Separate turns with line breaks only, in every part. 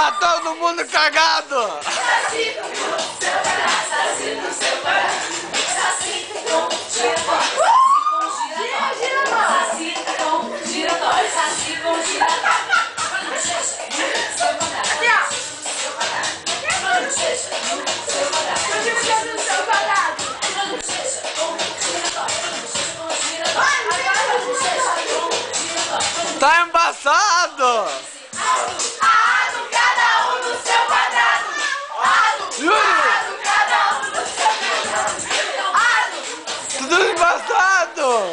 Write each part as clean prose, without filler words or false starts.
Tá todo mundo cagado!
Saci no seu quadrado, saci no seu quadrado. Saci com giratório, saci com giratório, saci com giratório. Bochecha no seu quadrado, bochecha no seu quadrado, bochecha no seu quadrado. Bochecha com giratório, bochecha com giratório. Agora bochecha com giratório.
Tá embaçado! Tudo embaçado!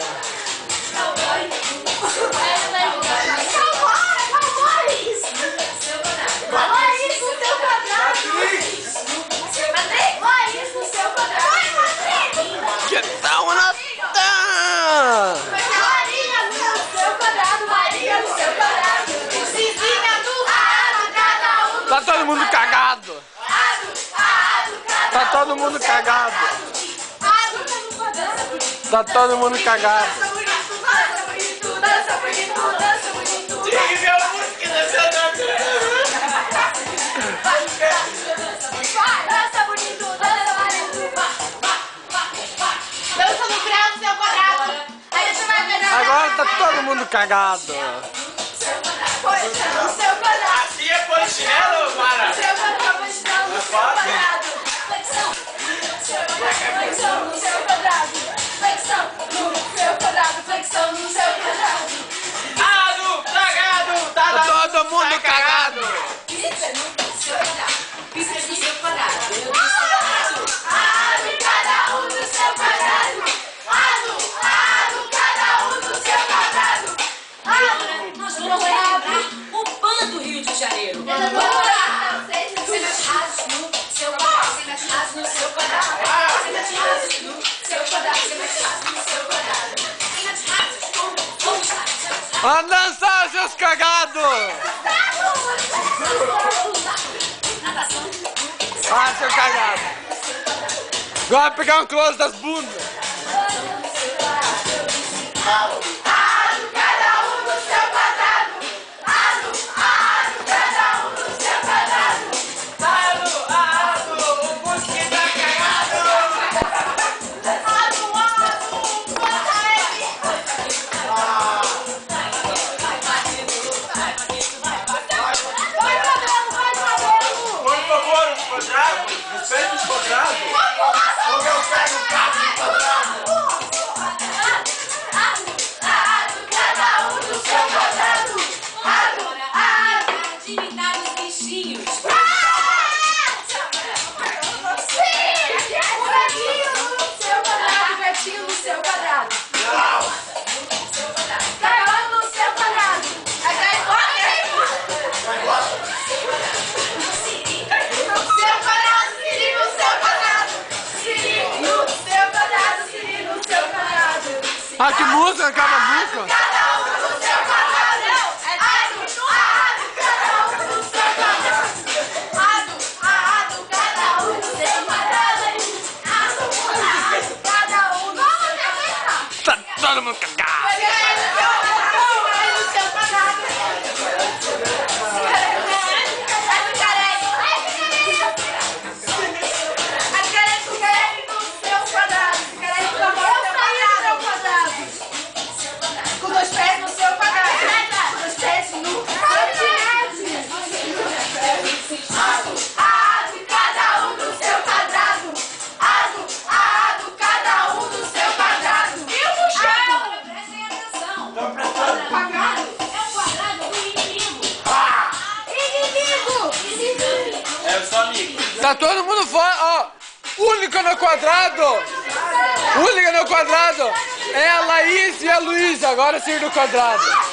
Que tal uma
Marinha no seu quadrado, Marinha no seu quadrado. Cizinha do cada um.
Tá todo mundo cagado! Tá todo mundo cagado! Tá todo mundo cagado!
Dança bonito, dança bonito, dança bonito.
Tinha que ver a música dançando.
Dança bonito, dança bonito. Dança no grau do seu quadrado. Aí você vai pegar.
Agora tá todo mundo cagado!
Poxa, no seu quadrado.
Assim é polichinelo, Mara?
Seu quadrado, poxa, no seu quadrado. Flexão, flexão no seu quadrado. Flexão no seu quadrado, flexão no seu quadrado.
Cagado,
Tá todo mundo cagado!
Bíceps no seu quadrado, bíceps no seu quadrado. Cada um no seu quadrado. Cada um no seu quadrado.
Nós vamos celebrar o PAN do Rio de Janeiro.
Sem as rasas no seu quadrado, sem as rasas no seu quadrado. Sem as rasas no seu quadrado, sem as rasas no seu quadrado. Sem as rasas como está?
A dançar, seus cagados!
Natação.
Ah, seu cagado! Agora pegar um close das bundas!
Cada um no seu quadrado. Cada um no seu quadrado.
o música tá cagado. Por favor, os quadrados, respeita os quadrados. Ou eu pego o cabo do quadrado.
Cada um no seu quadrado.
Adimitar os bichinhos.
Gatinho no seu quadrado. Gaiola no seu quadrado. A gaiola no seu quadrado. Siri no seu quadrado. Siri no seu quadrado. Siri no seu quadrado.
Ah, que música, acaba a música!
Cada um no seu quadrado. Cada um no seu quadrado. Cada um no seu quadrado. Cada um no seu quadrado.
Tá todo mundo cagado!
Com dois pés no seu quadrado. Com dois pés no seu quadrado. Cada um no seu quadrado. Cada um no seu quadrado. E o chão?
Prestem atenção.
Tô prestando.
É o quadrado do inimigo.
Inimigo.
É o seu amigo.
Tá todo mundo fora, ó! Única no quadrado! Única no quadrado! É a Laís e a Luísa, agora sim no quadrado!